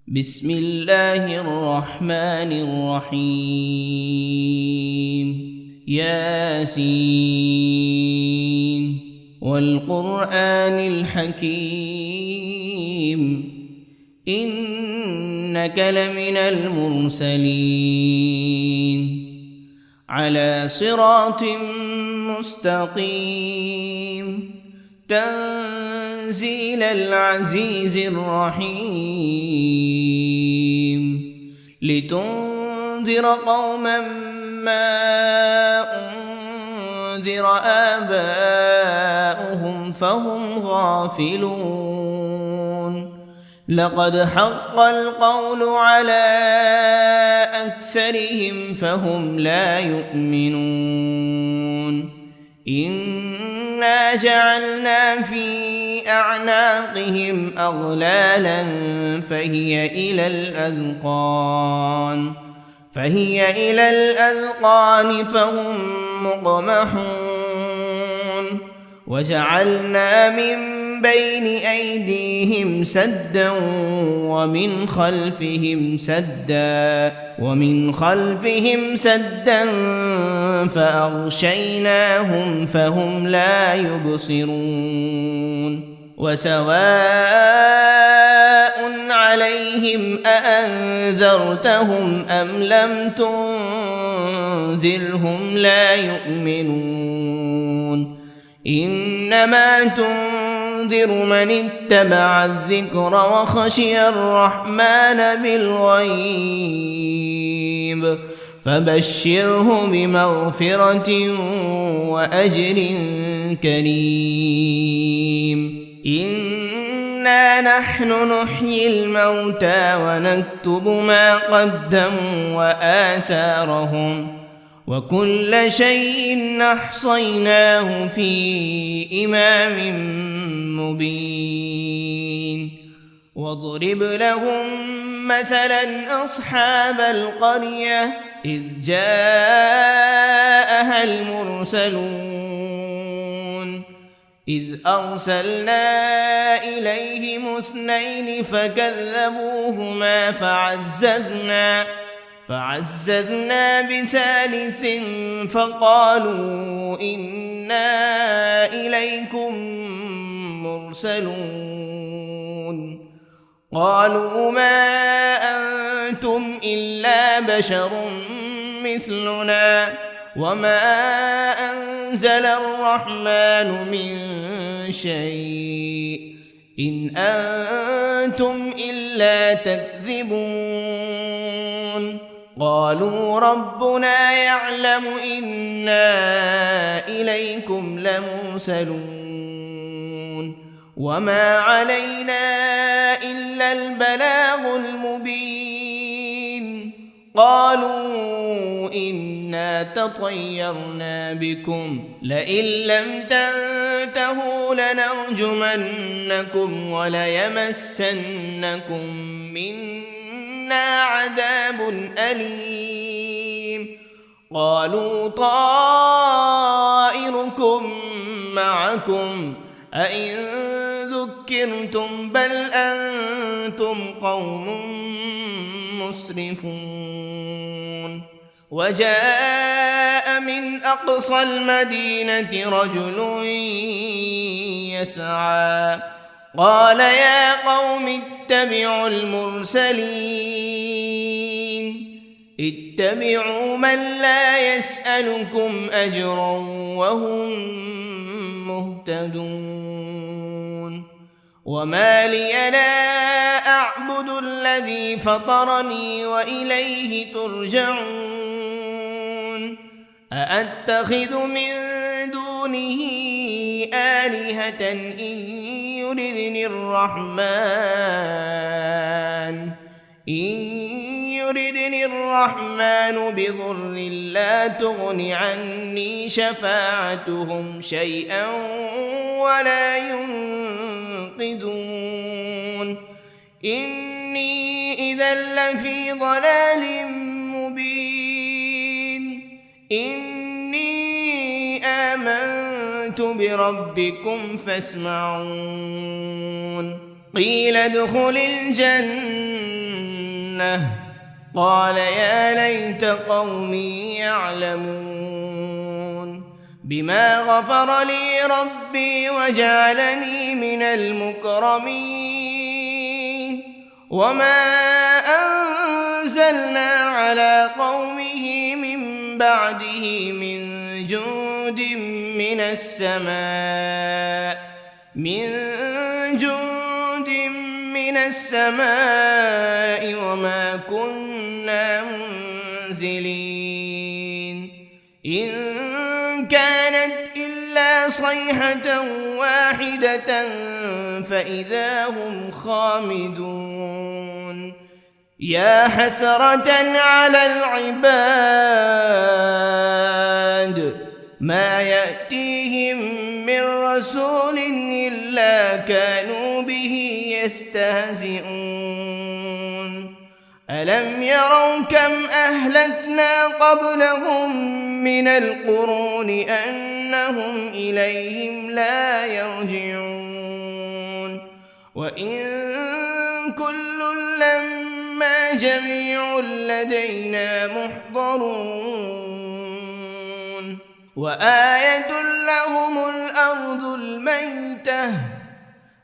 بسم الله الرحمن الرحيم. ياسين والقرآن الحكيم إنك لمن المرسلين على صراط مستقيم تنزيل العزيز الرحيم لتنذر قوما ما أنذر آباؤهم فهم غافلون لقد حق القول على أكثرهم فهم لا يؤمنون إنا جعلنا في أعناقهم أغلالا فهي إلى الأذقان فهم مقمحون وجعلنا من بين أيديهم سدا ومن خلفهم سدا فأغشيناهم فهم لا يبصرون وسواء عليهم أأنذرتهم أم لم تنذرهم لا يؤمنون إنما تنذر من اتبع الذكر وخشي الرحمن بالغيب فبشره بمغفرة وأجر كريم إنا نحن نحيي الموتى ونكتب ما قدموا وآثارهم وكل شيء أحصيناه في إمام مبين واضرب لهم مثلا أصحاب القرية إذ جاءها المرسلون إذ أرسلنا إليهم 2 فكذبوهما فعززنا بثالث فقالوا إنا إليكم مرسلون قالوا ما أنتم إلا بشر مثلنا وما أنزل الرحمن من شيء إن أنتم إلا تكذبون قالوا ربنا يعلم إنا إليكم لمرسلون وما علينا إلا البلاغ المبين قالوا إنا تطيرنا بكم لئن لم تنتهوا لنرجمنكم وليمسنكم منا عذاب أليم قالوا طائركم معكم أئن ذكرتم بل أنتم قوم مسرفون وجاء من أقصى المدينة رجل يسعى قال يا قوم اتبعوا المرسلين اتبعوا من لا يسألكم أجرا وهم مهتدون وما لي لا أعبد الذي فطرني وإليه ترجعون أأتخذ من دونه آلهة إن يردني الرحمن بضر لا تغن عني شفاعتهم شيئا ولا ينقذون إني إذا لفي ضلال مبين إني آمنت بربكم فاسمعون قيل ادخل الجنة الجنة قال يا ليت قومي يعلمون بما غفر لي ربي وجعلني من المكرمين وما أنزلنا على قومه من بعده من جند من السماء وما كنا منزلين إن كانت إلا صيحة واحدة فإذا هم خامدون يا حسرة على العباد ما يأتيهم من رسول إلا كانوا به يستهزئون ألم يروا كم أهلكنا قبلهم من القرون أنهم إليهم لا يرجعون وإن كل لما جميع لدينا محضرون وآية لهم الأرض الميتة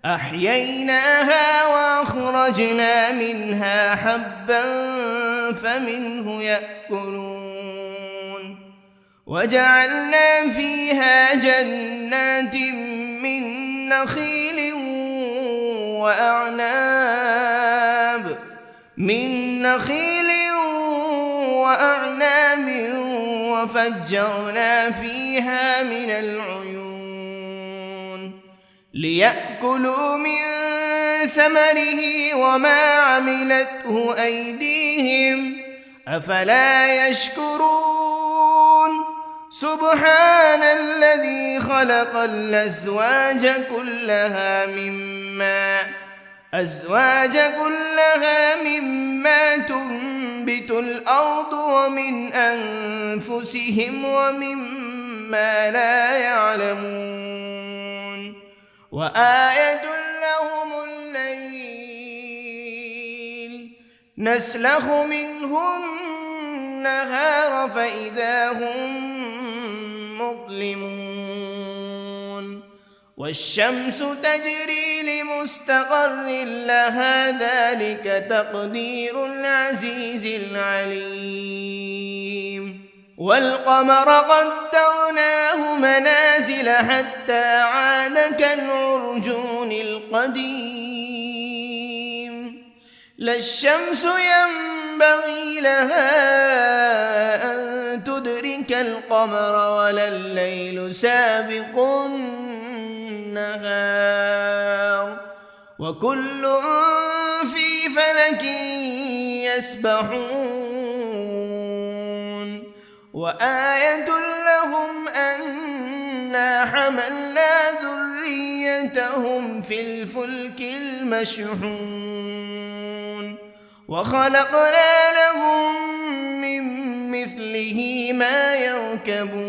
أحييناها وأخرجنا منها حبا فمنه يأكلون وجعلنا فيها جنات من نخيل وأعناب وفجرنا فيها من العيون ليأكلوا من ثمره وما عملته أيديهم أفلا يشكرون سبحان الذي خلق الأزواج كلها مما تنبت الأرض ومن أنفسهم ومما لا يعلمون وآية لهم الليل نسلخ منه النهار فإذا هم مظلمون والشمس تجري لمستقر لها ذلك تقدير العزيز العليم والقمر قدرناه منازل حتى عاد كالعرجون القديم لا الشمس ينبغي لها أن تدرك القمر ولا الليل سابق النهار وكل في فلك يسبحون وآية لهم أنا حملنا ذريتهم في الفلك المشحون وخلقنا لهم من مثله ما يركبون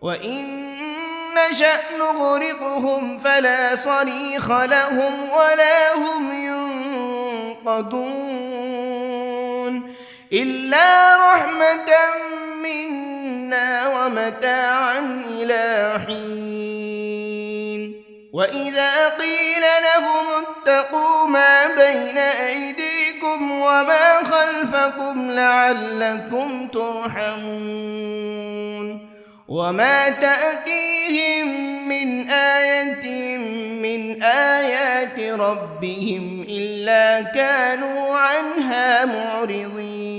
وإن نشأ نغرقهم فلا صريخ لهم ولا هم ينقذون إلا رحمة منا ومتاعا إلى حين وإذا قيل لهم اتقوا ما بين أيديكم وما خلفكم لعلكم ترحمون وما تأتيهم من آية من آيات ربهم إلا كانوا عنها معرضين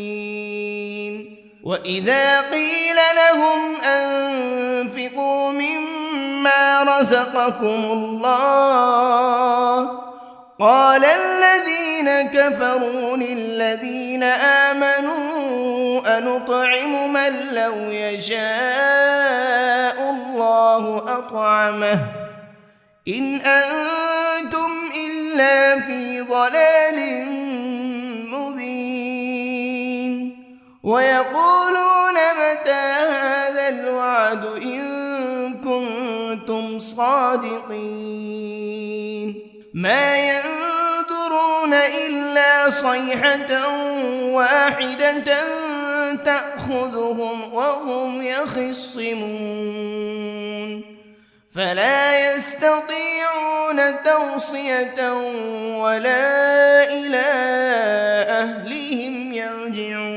وإذا قيل لهم أنفقوا مما رزقكم الله قال الذين كفروا للذين آمنوا أنطعم من لو يشاء الله أطعمه إن أنتم إلا في ضلال مبين ويقولون متى هذا الوعد إن كنتم صادقين ما ينظرون إلا صيحة واحدة تأخذهم وهم يخصمون فلا يستطيعون توصية ولا إلى أهلهم يرجعون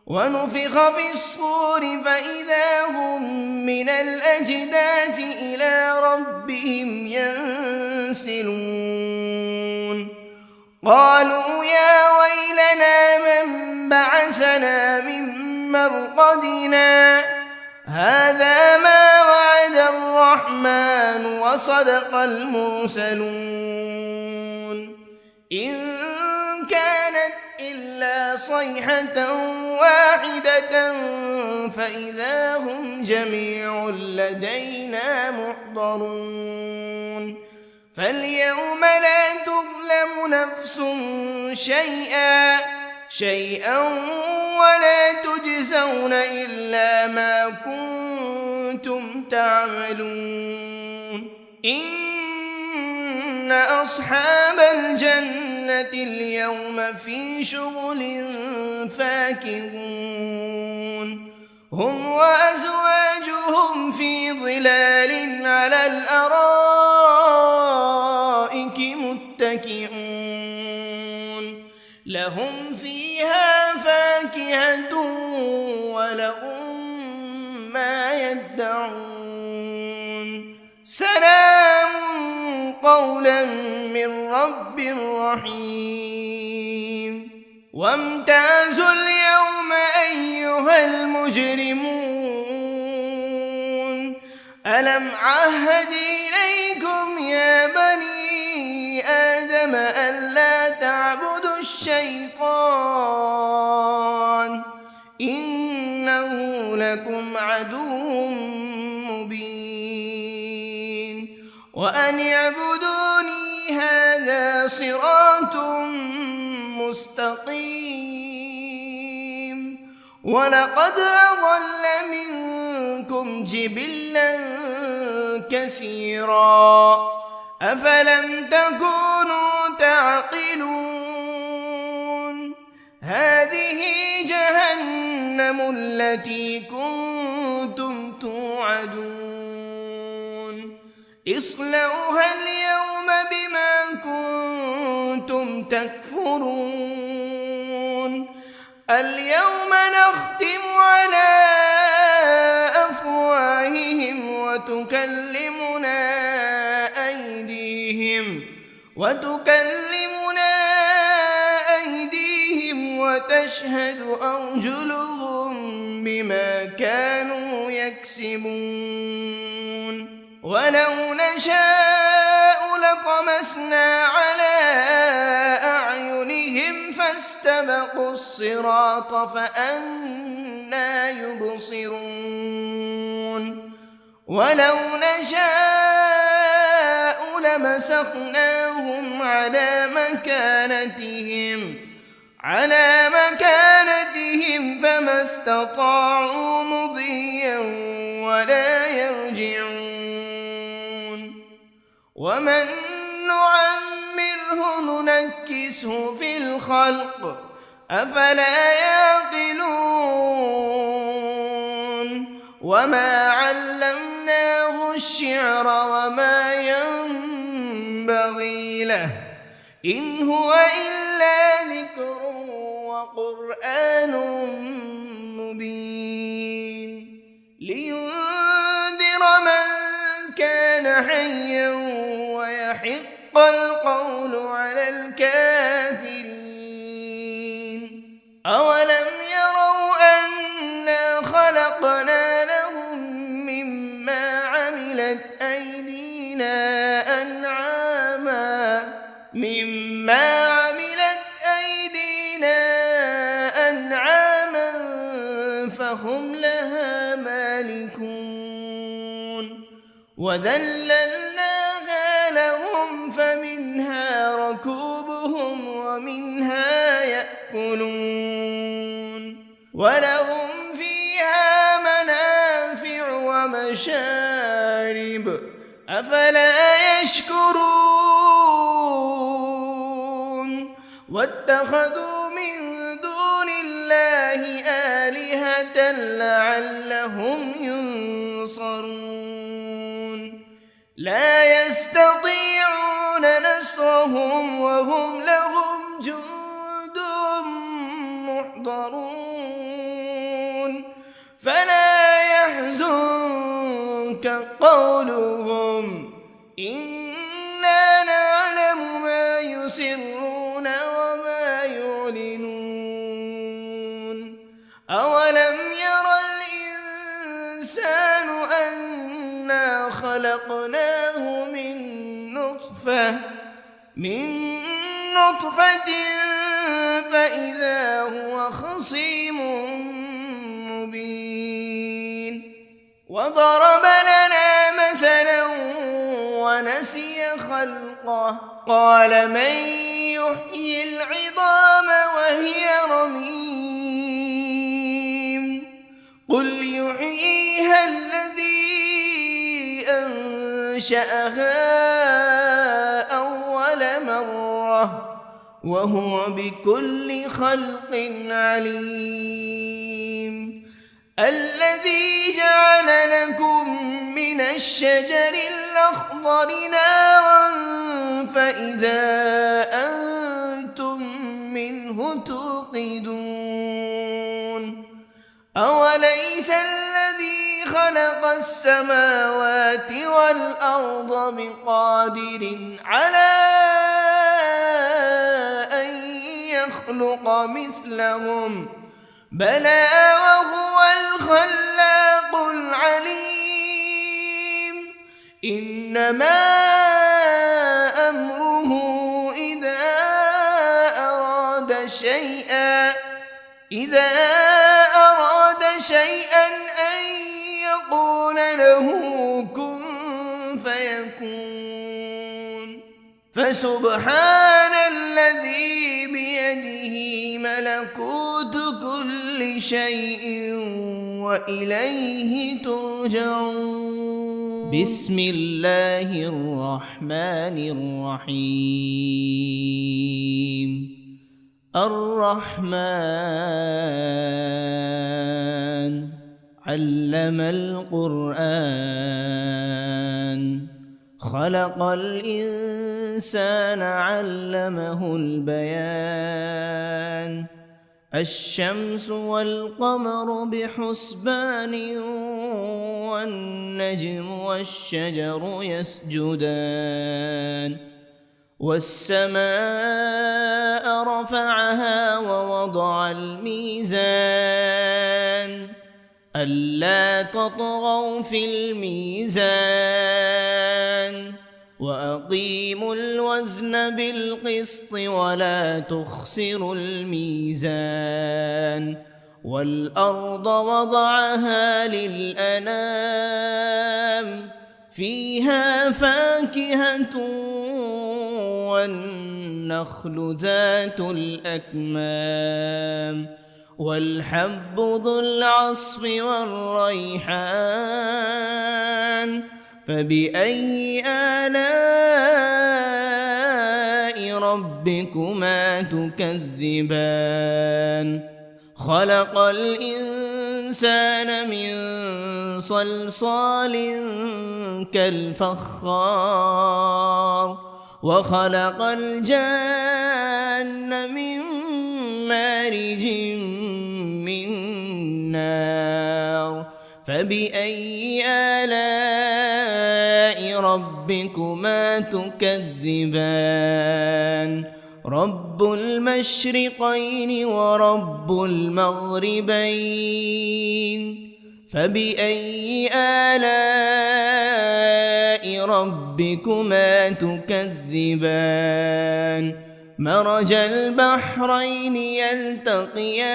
ونفخ في الصور فإذا هم من الأجداث إلى ربهم ينسلون قالوا يا ويلنا من بعثنا من مرقدنا هذا ما وعد الرحمن وصدق المرسلون إن كانت إلا صيحة واحدة فإذا هم جميع لدينا محضرون فاليوم لا تظلم نفس شيئا ولا تجزون إلا ما كنتم تعملون إن أصحاب الجنة اليوم في شغل فاكهون هم وأزواجهم في ظلال على الأرائك متكئون لهم فيها فاكهة ولهم ما يدعون سلام قولا من رب رحيم وامتازوا اليوم أيها المجرمون ألم عهد إليكم يا بني آدم ألا تعبدوا الشيطان إنه لكم عدو مبين وأن اعبدوني هذا صراط مستقيم ولقد أضل منكم جبلا كثيرا أفلم تكونوا تعقلون هذه جهنم التي كنتم توعدون اصلوها اليوم بما كنتم تكفرون اليوم نختم على أفواههم وتكلمنا أيديهم وتشهد أرجلهم بما كانوا يكسبون ولو نشاء لطمسنا على أعينهم فاستبقوا الصراط فأنى يبصرون ولو نشاء لمسخناهم على مكانتهم فما استطاعوا مضيا ولا يرجعون ومن نعمره ننكسه في الخلق أفلا يعقلون وما علمناه الشعر وما ينبغي له إن هو إلا ذكر وقرآن مبين لينذر من كان حيا ويحق القول على الكافرين أولم يروا أنا خلقنا لهم مما عملت أيدينا أنعاما فهم لها مالكون وذللناها لهم فمنها ركوبهم ومنها يأكلون ولهم فيها منافع ومشارب أفلا يشكرون واتخذوا من دون الله آلهة لعلهم ينصرون لا يستطيعون نصرهم وهم لهم جند محضرون فلا يحزنك قولهم إنا نعلم ما يسرون وما يعلنون أولم ير الإنسان أنا خلقناه من نطفة فإذا هو خصيم مبين وضرب لنا مثلا ونسي خلقه قال من يحيي العظام وهي رميم قل يحييها الذي أنشأها أول مرة وهو بكل خلق عليم الذي جعل لكم من الشجر الأخضر نارا فإذا أنتم منه توقدون أوليس الذي خلق السماوات والأرض بقادر على أن يخلق مثلهم بلى وهو الخلاق العليم إنما أمره إذا أراد شيئا أن يقول له كن فيكون فسبحان الذي بيده ملكوت كل شيء وإليه ترجعون بسم الله الرحمن الرحيم الرحمن علم القرآن خلق الإنسان علمه البيان الشمس والقمر بحسبان والنجم والشجر يسجدان والسماء رفعها ووضع الميزان ألا تطغوا في الميزان وأقيموا الوزن بالقسط ولا تخسروا الميزان والأرض وضعها للأنام فيها فاكهة والنخل ذات الأكمام والحب ذو العصف والريحان فبأي آلاء ربكما تكذبان خلق الإنسان من صلصال كالفخار وخلق الجان من مارج من نار فبأي آلاء ربكما تكذبان رب المشرقين ورب المغربين فبأي آلاء ربكما تكذبان مرج البحرين يلتقيان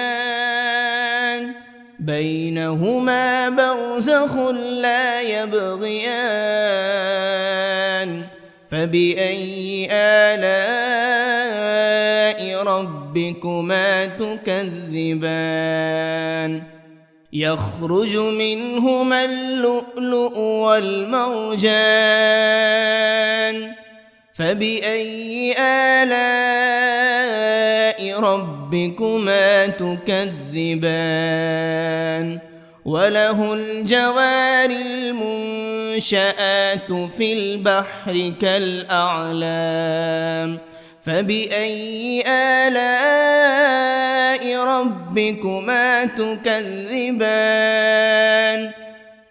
بينهما برزخ لا يبغيان فبأي آلاء ربكما تكذبان يخرج منهما اللؤلؤ والمرجان فبأي آلاء ربكما تكذبان وله الجوار المنشآت في البحر كالأعلام فبأي آلاء ربكما تكذبان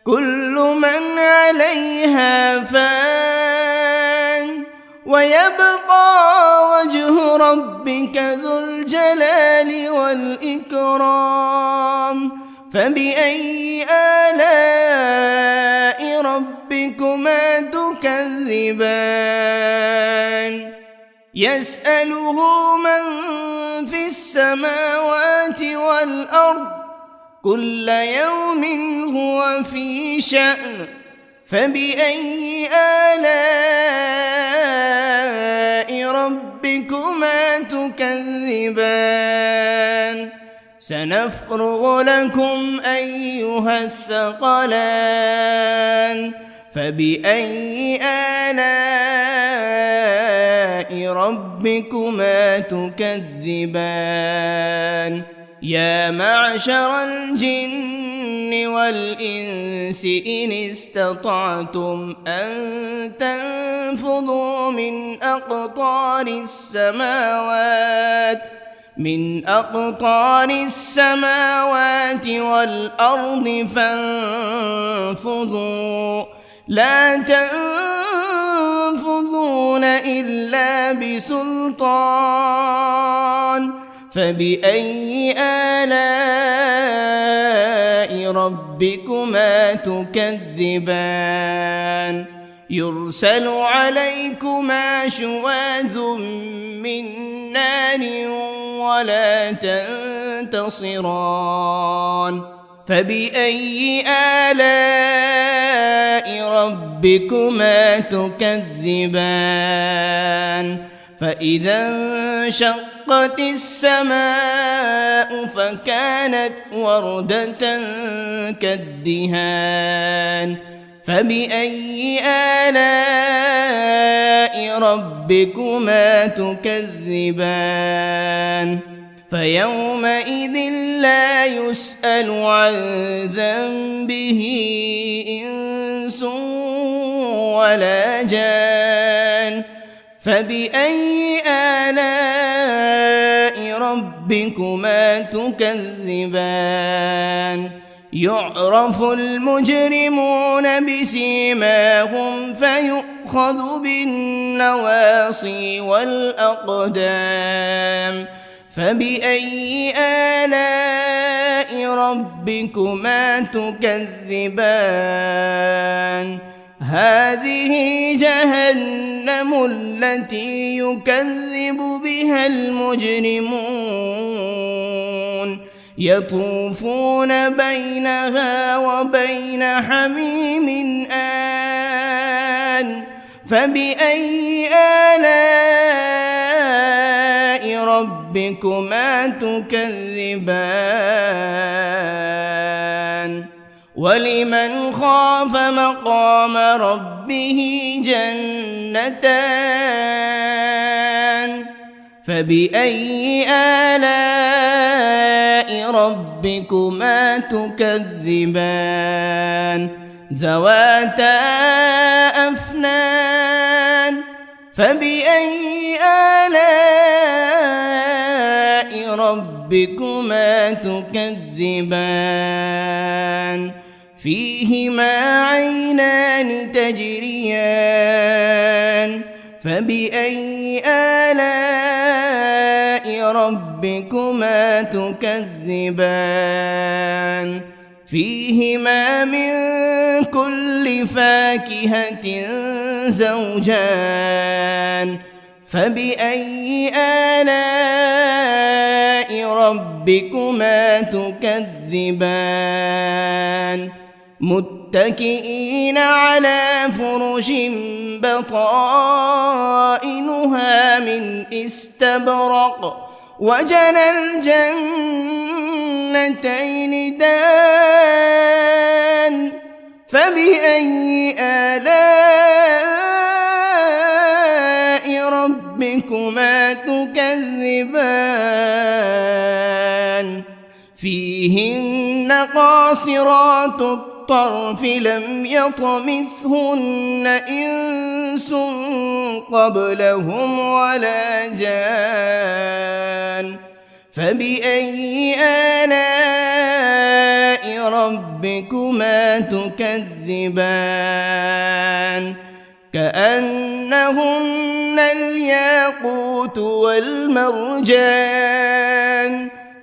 كل من عليها فان ويبقى وجه ربك ذو الجلال والإكرام فبأي آلاء ربكما تكذبان يسأله من في السماوات والأرض كل يوم هو في شأن فبأي آلاء ربكما تكذبان سنفرغ لكم أيها الثقلان فبأي آلاء ربكما تكذبان يا معشر الجن والإنس إن استطعتم أن تنفذوا من أقطار السماوات والأرض فانفذوا لا تنفذون إلا بسلطان فبأي آلاء ربكما تكذبان يرسل عليكما شواذ من نار ولا تنتصران فبأي آلاء ربكما تكذبان فإذا انشقت السماء فكانت وردة كالدهان فبأي آلاء ربكما تكذبان فيومئذ لا يسأل عن ذنبه إنس ولا جان فبأي آلاء ربكما تكذبان يعرف المجرمون بسيماهم فيؤخذ بالنواصي والأقدام فبأي آلاء ربكما تكذبان هذه جهنم التي يكذب بها المجرمون يطوفون بينها وبين حميم آن فبأي آلاء ربكما تكذبان ولمن خاف مقام ربه جنتان فبأي آلاء ربكما تكذبان ذواتا أفنان فبأي آلاء ربكما تكذبان فيهما عينان تجريان فبأي آلاء ربكما تكذبان فيهما من كل فاكهة زوجان فبأي آلاء ربكما تكذبان متكئين على فرش بطائنها من استبرق وجنى الجنتين دان فبأي آلاء ربكما تكذبان تكذبان فيهن قاصرات الطرف لم يطمثهن إنس قبلهم ولا جان فبأي آلاء ربكما تكذبان كأنهن الياقوت والمرجان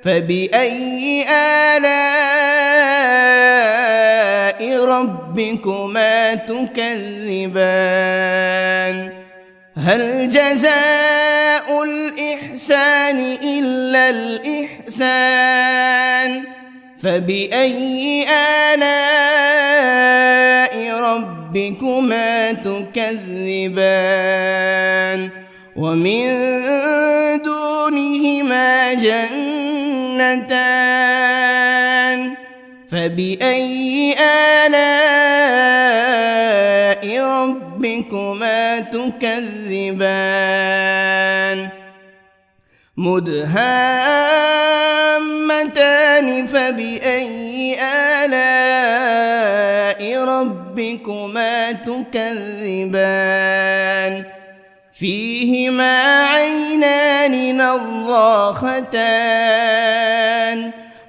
فبأي آلاء ربكما تكذبان هل جزاء الإحسان إلا الإحسان فبأي آلاء ربكما تكذبان ومن دونهما جنتان فبأي آلاء ربكما تكذبان مدهامتان فبأي آلاء ربكما تكذبان فيهما عينان نضاختان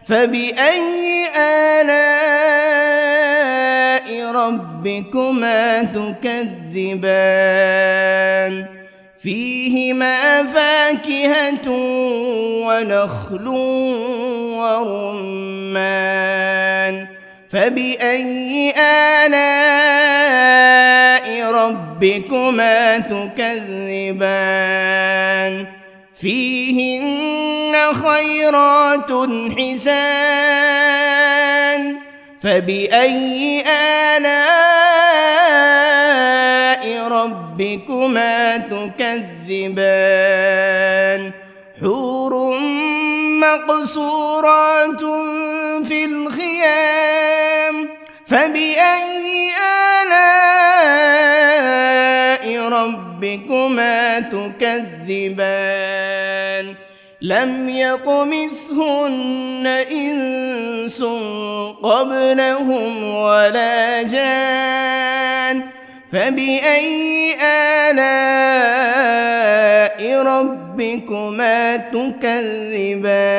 فبأي آلاء ربكما تكذبان فيهما فاكهة ونخل ورمان فبأي آلاء ربكما تكذبان فيهن خيرات حسان فبأي آلاء ربكما تكذبان حور مقصورات في الخيام فبأي آلاء ربكما تكذبان لم يطمثهن إنس قبلهم ولا جان فبأي آلاء ربكما تكذبان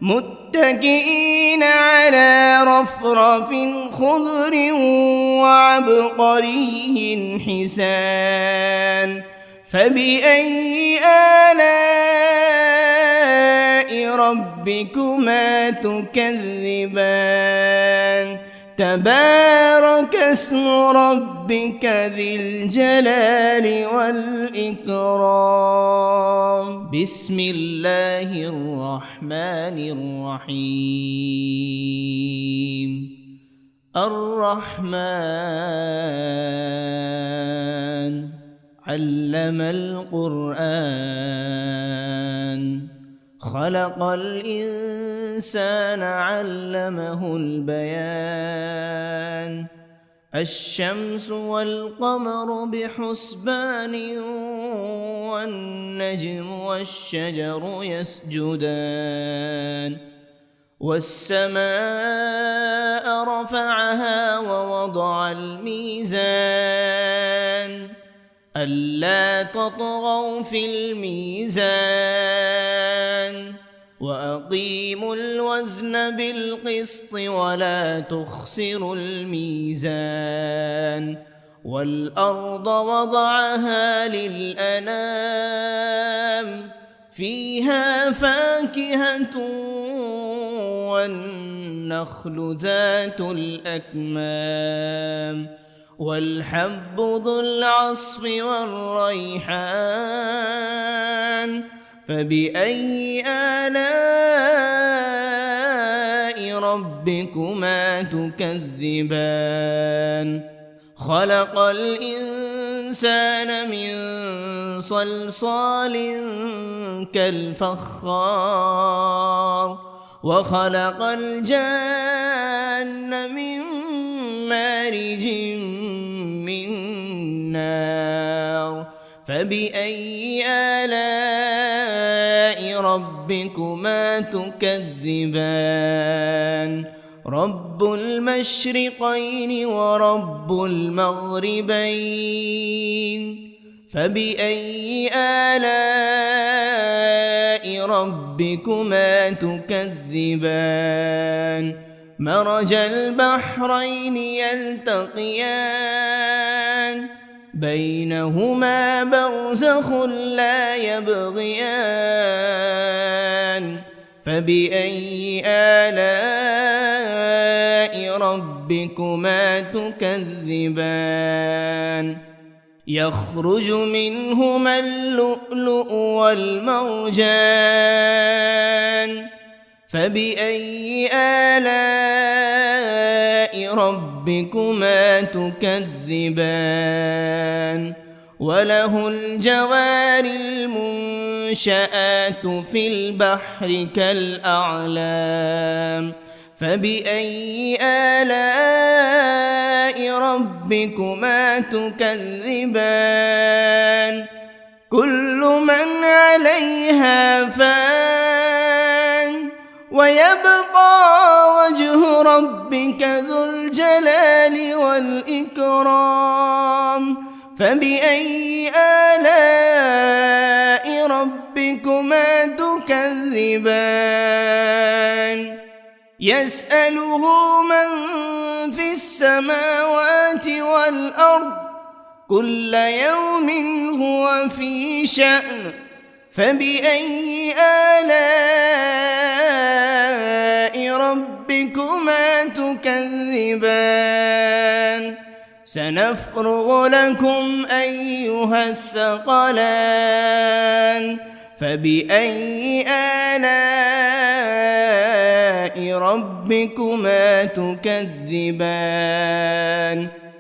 متكئين على رفرف خضر وعبقري حسان فبأي آلاء ربكما تكذبان تبارك اسم ربك ذي الجلال والإكرام بسم الله الرحمن الرحيم الرحمن علم القرآن خلق الإنسان علمه البيان الشمس والقمر بحسبان والنجم والشجر يسجدان والسماء رفعها ووضع الميزان ألا تطغوا في الميزان وأقيموا الوزن بالقسط ولا تخسروا الميزان والأرض وضعها للأنام فيها فاكهة والنخل ذات الأكمام والحب ذو العصف والريحان فبأي آلاء ربكما تكذبان خلق الإنسان من صلصال كالفخار وخلق الجان من مارج من نار فبأي آلاء ربكما تكذبان رب المشرقين ورب المغربين فبأي آلاء ربكما تكذبان مرج البحرين يلتقيان بينهما برزخ لا يبغيان فبأي آلاء ربكما تكذبان يخرج منهما اللؤلؤ والمرجان فبأي آلاء ربكما تكذبان وله الجوار المنشآت في البحر كالأعلام فبأي آلاء ربكما تكذبان كل من عليها فان ويبقى وجه ربك ذو الجلال والإكرام فبأي آلاء ربكما تكذبان يسأله من في السماوات والأرض كل يوم هو في شأن فبأي آلاء ربكما تكذبان سنفرغ لكم أيها الثقلان فبأي آلاء ربكما تكذبان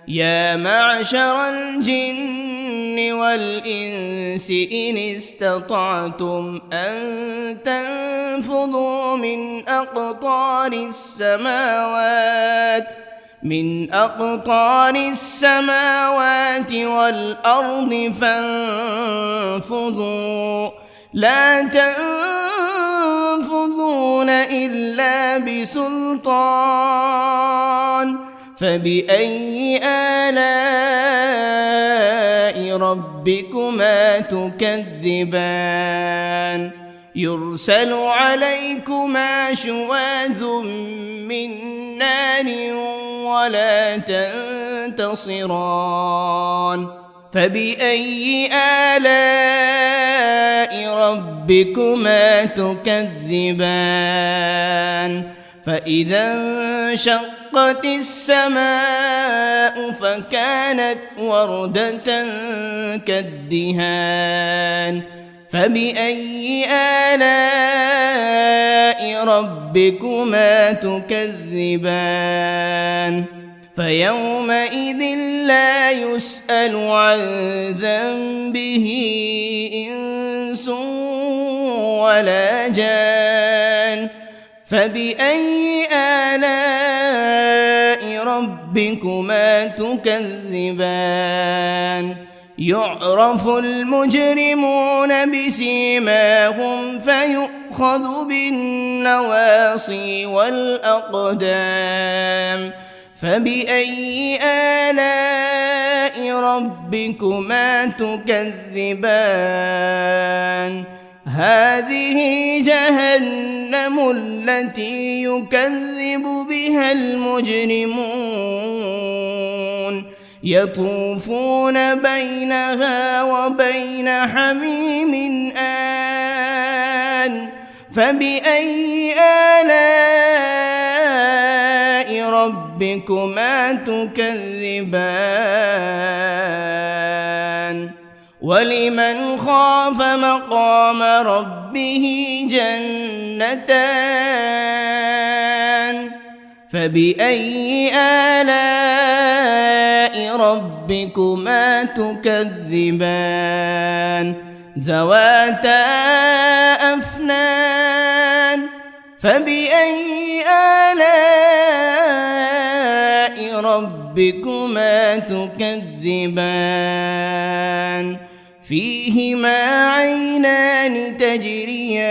يا معشر الجن والإنس إن استطعتم أن تنفذوا من أقطار السماوات والأرض فانفذوا لا تنفذون إلا بسلطان فبأي آلاء ربكما تكذبان يرسل عليكما شواذ من نار ولا تنتصران فبأي آلاء ربكما تكذبان فإذا انشقت السماء فكانت وردة كالدهان فبأي آلاء ربكما تكذبان فيومئذ لا يسأل عن ذنبه إنس ولا جان فبأي آلاء ربكما تكذبان يعرف المجرمون بسيماهم فيؤخذ بالنواصي والأقدام فبأي آلاء ربكما تكذبان هذه جهنم التي يكذب بها المجرمون يطوفون بينها وبين حميم آن فبأي آلاء ربكما تكذبان ولمن خاف مقام ربه جنتان فبأي آلاء ربكما تكذبان ذواتا أفنان فبأي آلاء ربكما تكذبان فيهما عينان تجريان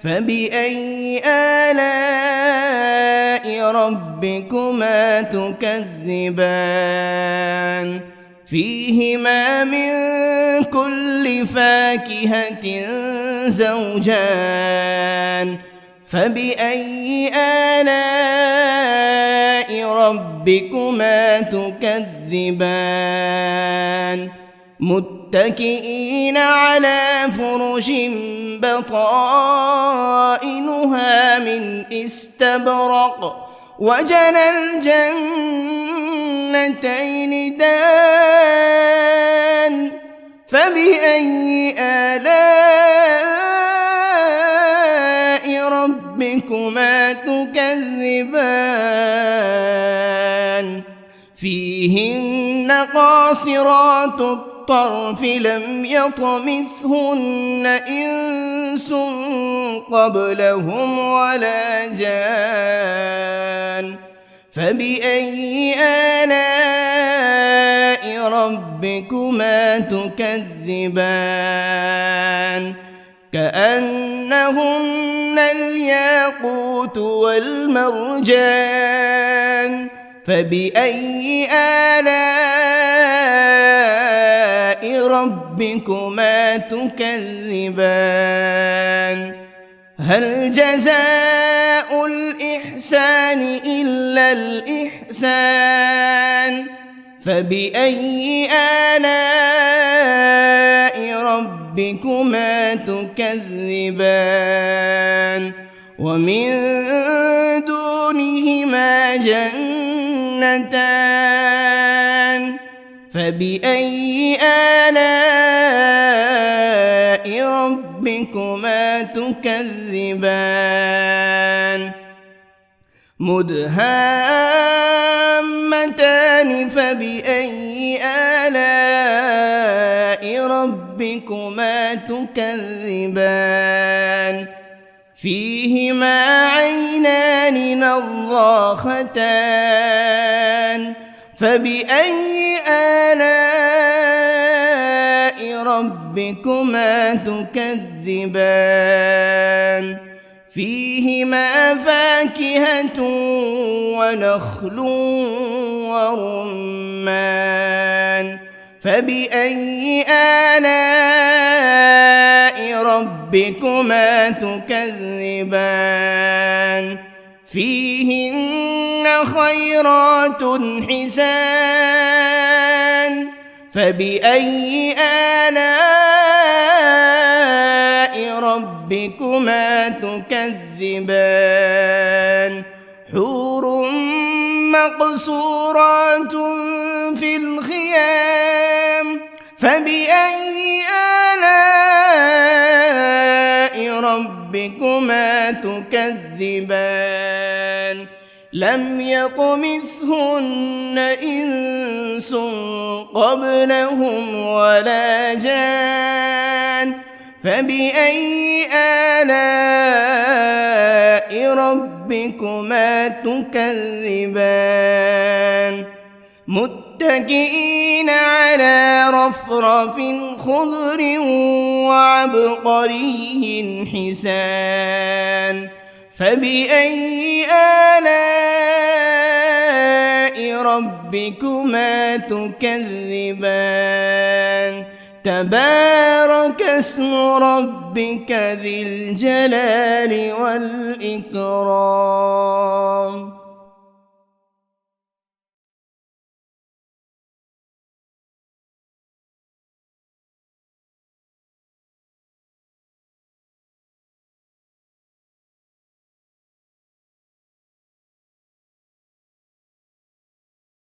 فبأي آلاء ربكما تكذبان فيهما من كل فاكهة زوجان فبأي آلاء ربكما تكذبان متكئين على فرش بطائنها من استبرق وجنى الجنتين دان فبأي آلاء ربكما تكذبان فيهن قاصرات الطرف لم يطمثهن إنس قبلهم ولا جان فبأي آلاء ربكما تكذبان كأنهن الياقوت والمرجان فبأي آلاء ربكما تكذبان هل جزاء الإحسان إلا الإحسان فبأي آلاء ربكما تكذبان ومن دونهما جنتان فبأي آلاء ربكما تكذبان مدهامتان فبأي آلاء ربكما تكذبان فيهما عينان نضاختان فبأي آلاء ربكما تكذبان فيهما فاكهة ونخل ورمان فبأي آلاء ربكما تكذبان فيهن خيرات حسان فبأي آلاء ربكما تكذبان حور مقصورات في الخيام فبأي آلاء ربكما تكذبان لم يطمثهن إنس قبلهم ولا جان فبأي آلاء ربكما تكذبان متكئين على رفرف خضر وعبقري حسان فبأي آلاء ربكما تكذبان تبارك اسم ربك ذي الجلال والإكرام.